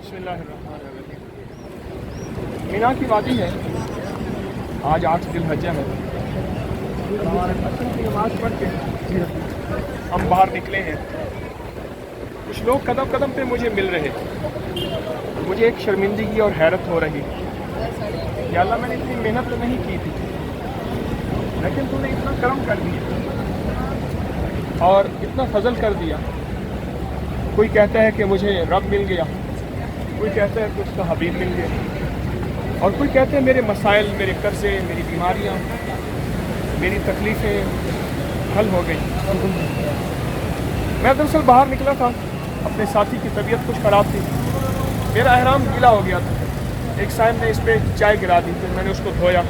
बिस्मिल्लाहिर्रहमानिर्रहीम। मीना की वादी है। आज 8 ज़िलहज्जा है। हमारे फजर की नमाज़ पढ़ के हम बाहर निकले हैं। कुछ लोग कदम कदम पे मुझे मिल रहे। मुझे एक शर्मिंदगी और हैरत हो रही कि अल्लाह मैंने इतनी मेहनत तो नहीं की थी, लेकिन तूने इतना करम कर दिया और इतना फजल कर दिया। कोई कहता है कि मुझे रब मिल गया, कोई कहता है कि उसका हबीब मिल गया, और कोई कहते हैं मेरे मसाइल, मेरे कर्जे, मेरी बीमारियाँ, मेरी तकलीफ़ें हल हो गई। मैं दरअसल बाहर निकला था, अपने साथी की तबीयत कुछ ख़राब थी, मेरा अहराम गीला हो गया था। एक साहब ने इस पर चाय गिरा दी, फिर मैंने उसको धोया,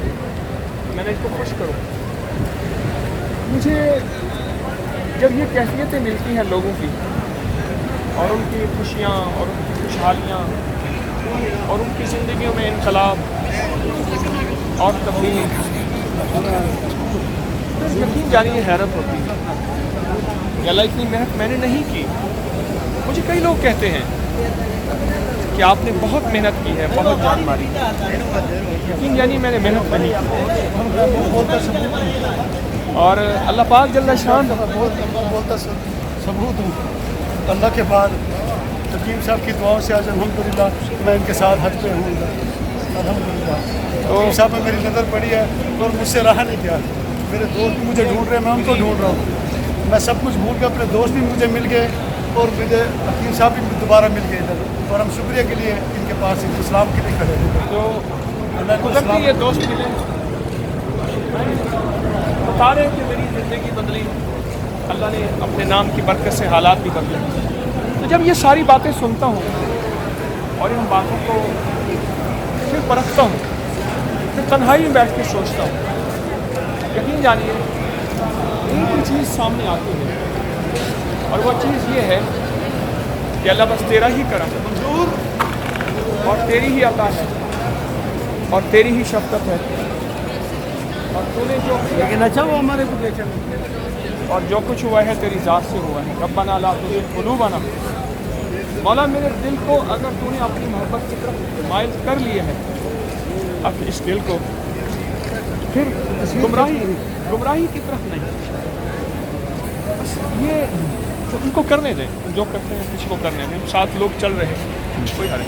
मैंने इसको खुश करो। मुझे जब ये कैफियतें मिलती हैं लोगों की, और उनकी खुशियाँ और उनकी खुशहालियाँ और उनकी ज़िंदगियों में इनकलाब और तब्दीली, तो यकीन जानिए हैरत होती है कि अल्लाह इतनी मेहनत मैंने नहीं की। मुझे कई लोग कहते हैं कि आपने बहुत मेहनत की है, बहुत जान मारी। यकीन जानिए मैंने मेहनत नहीं की, और अल्लाह पाक जल्ला शान बोलता सबूत हूँ अल्लाह के बाद हकीम साहब की दुआओं से आज अल्हम्दुलिल्लाह मैं इनके साथ हज पे हूँ अल्हम्दुलिल्लाह। हकीम साहब में मेरी नज़र पड़ी है और मुझसे रहा नहीं गया। मेरे दोस्त भी मुझे ढूंढ रहे हैं, मैं उनको ढूंढ रहा हूँ। मैं सब कुछ भूल के अपने दोस्त भी मुझे मिल गए और मुझे हकीम साहब भी दोबारा मिल गए इधर, और हम शुक्रिया के लिए इनके पास इस्लाम के लिए खड़े हैं। तो कुदरती ये दोस्त मिले, बता रहे हैं कि मेरी ज़िंदगी बदली, अल्लाह ने अपने नाम की बरकत से हालात भी बदले। तो जब ये सारी बातें सुनता हूँ और इन बातों को फिर परखता हूँ, फिर तन्हाई में बैठ के सोचता हूँ, यकीन जानिए एक ही चीज़ सामने आती है, और वो चीज़ ये है कि अल्लाह बस तेरा ही करम और तेरी ही अता है और तेरी ही शफ़क़त है, और तूने जो लेकिन अच्छा वो हमारे को देखे और जो कुछ हुआ है तेरी ज़ात से हुआ है। रब्बना ला तुज़िग़ क़ुलूबना, मौला मेरे दिल को अगर तूने अपनी मोहब्बत की तरफ माइल कर लिए है, अब इस दिल को फिर गुमराही की तरफ नहीं। बस ये तो उनको करने दें, जो करते हैं किसी को करने दें। 7 लोग चल रहे हैं, कोई हरे।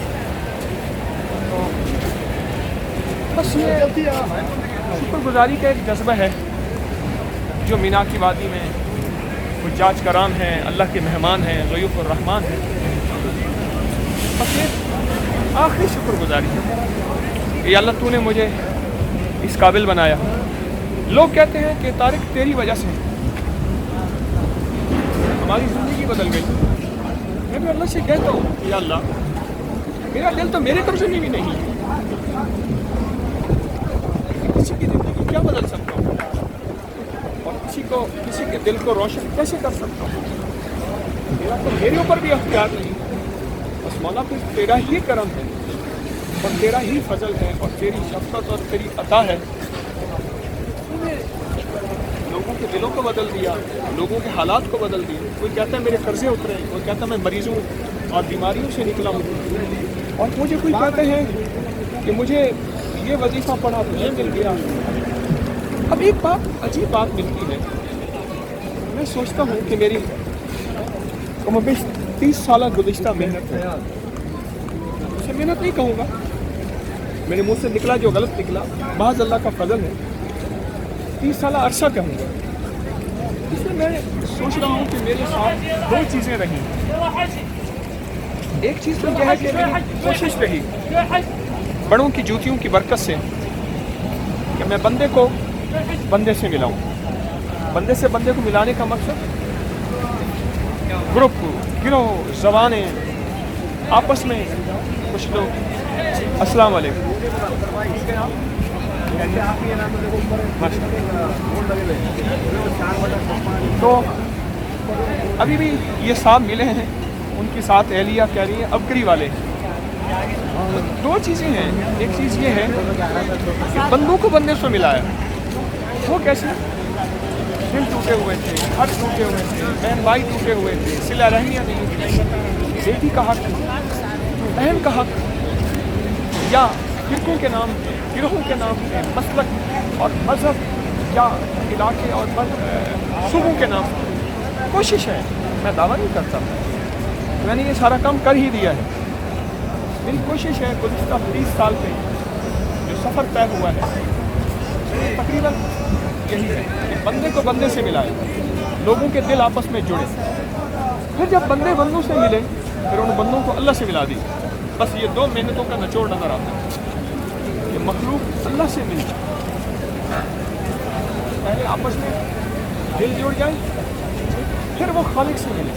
तो बस ये शुक्रगुजारी का एक जज्बा है जो मीना की वादी में हुज्जाज कराम हैं, अल्लाह के मेहमान हैं, ज़यूफ़ुर रहमान हैं। बस ये आखिरी शुक्रगुजारी है कि अल्लाह तूने मुझे इस काबिल बनाया। लोग कहते हैं कि तारिक तेरी वजह से हमारी ज़िंदगी बदल गई। मैं भी अल्लाह से कहता हूँ कि अल्लाह मेरा दिल तो मेरे कब्ज़े में भी नहीं है, किसी की ज़िंदगी क्या बदल सकता हूँ और किसी के दिल को रोशन कैसे कर सकता हूँ? मेरा तो मेरे ऊपर भी अख्तियार नहीं। बस मौला फिर तेरा ही करम है और तेरा ही फजल है और तेरी शफ़क़त और तेरी अता है। तूने लोगों के दिलों को बदल दिया, लोगों के हालात को बदल दिए। कोई कहता है मेरे कर्जे उतरे, कोई कहता है मैं मरीज़ हूँ और बीमारियों से निकला हूँ, और मुझे कोई कहते हैं कि मुझे ये वजीफ़ा पढ़ा तो ये मिल गया। अब एक बात अजीब बात मिलती है, मैं सोचता हूँ कि मेरी उम्र 30 साल गुज़िश्ता मेहनत है, उसे मेहनत नहीं कहूँगा, मेरे मुँह से निकला जो गलत निकला महज़ अल्लाह का फजल है, 30 साल अरसा कहूँगा। इसलिए मैं सोच रहा हूँ कि मेरे साथ 2 चीज़ें रहीं। एक चीज़ तो यह है कि मेरी कोशिश रही बड़ों की जूतियों की बरकत से कि मैं बंदे को बंदे से मिलाऊं। बंदे से बंदे को मिलाने का मकसद ग्रुप, गिरोह, ज़बानें आपस में कुछ लोग अस्सलाम वालेकुम। तो अभी भी ये साहब मिले हैं, उनके साथ एहलिया कह रही है अबकरी वाले। 2 चीज़ें हैं। एक चीज़ ये है कि बंदों को बंदे से मिलाया। वो कैसे? दिल टूटे हुए थे, हर टूटे हुए थे, बहन भाई टूटे हुए थे, सिला रहमियाँ नहीं थी, बेटी का हक بہن کا حق یا فرقوں کے نام پہ، گروہوں کے نام پہ، مسلک اور مذہب یا علاقے اور صوبوں کے نام پہ کوشش ہے. میں دعویٰ نہیں کرتا، میں نے یہ سارا کام کر ہی دیا ہے. میری کوشش ہے گزشتہ 30 سال پہ جو سفر طے ہوا ہے تقریباً یہی ہے کہ بندے کو بندے سے ملائے، لوگوں کے دل آپس میں جڑے، پھر جب بندے بندوں سے ملے پھر ان بندوں کو اللہ سے ملا دی. بس یہ 2 محنتوں کا نچوڑ نظر آتا ہے کہ مخلوق اللہ سے مل جائے، پہلے آپس میں دل جڑ جائے، پھر وہ خالق سے ملے،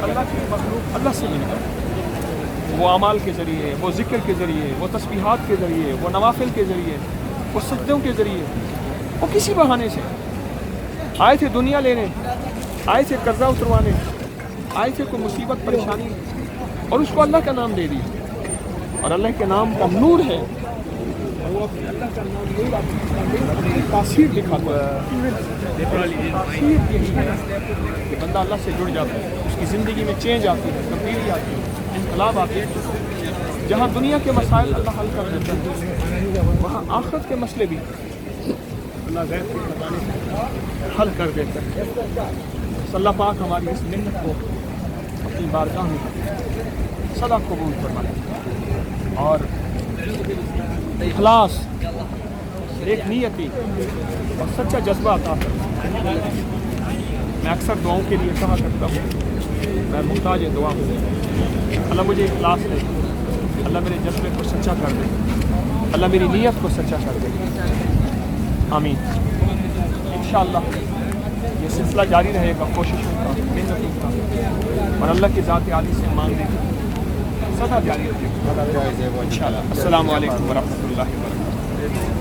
اللہ کی مخلوق اللہ سے مل جائے. وہ اعمال کے ذریعے، وہ ذکر کے ذریعے، وہ تسبیحات کے ذریعے، وہ نوافل کے ذریعے، وہ سجدوں کے ذریعے، وہ کسی بہانے سے آئے تھے دنیا لینے، آئے تھے قرضہ اتروانے، آئے تھے کوئی مصیبت پریشانی، اور اس کو اللہ کا نام دے دیا. اور اللہ کے نام کا نور ہے، وہ اللہ کا نام نور اپنی تاثیر دکھاتا ہے. تاثیر یہی ہے کہ بندہ اللہ سے جڑ جاتا ہے، اس کی زندگی میں چینج آتی ہے، تبدیلی آتی ہے، انقلاب آتی ہے. جہاں دنیا کے مسائل اللہ حل کر دیتا ہے، وہاں آخرت کے مسئلے بھی اللہ غیب کے خزانے سے حل کر دیتا ہے. اللہ پاک ہماری اس محنت کو اپنی بارگاہ میں سدا قبول فرمائے اور اخلاص، ایک نیتی اور سچا جذبہ عطا فرمائے. میں اکثر دعاؤں کے لیے کہا کرتا ہوں میں محتاج دعا ہوں. اللہ مجھے اخلاص دے، اللہ میرے جذبے کو سچا کر دے، اللہ میری نیت کو سچا کر دے. آمین. انشاءاللہ یہ سلسلہ جاری رہے گا، کوششوں کا، محنتوں کا، اور اللہ کی ذات عالی سے مانگنے کا سدا جاری رہے گا انشاءاللہ. السلام علیکم ورحمۃ اللہ وبرکاتہ.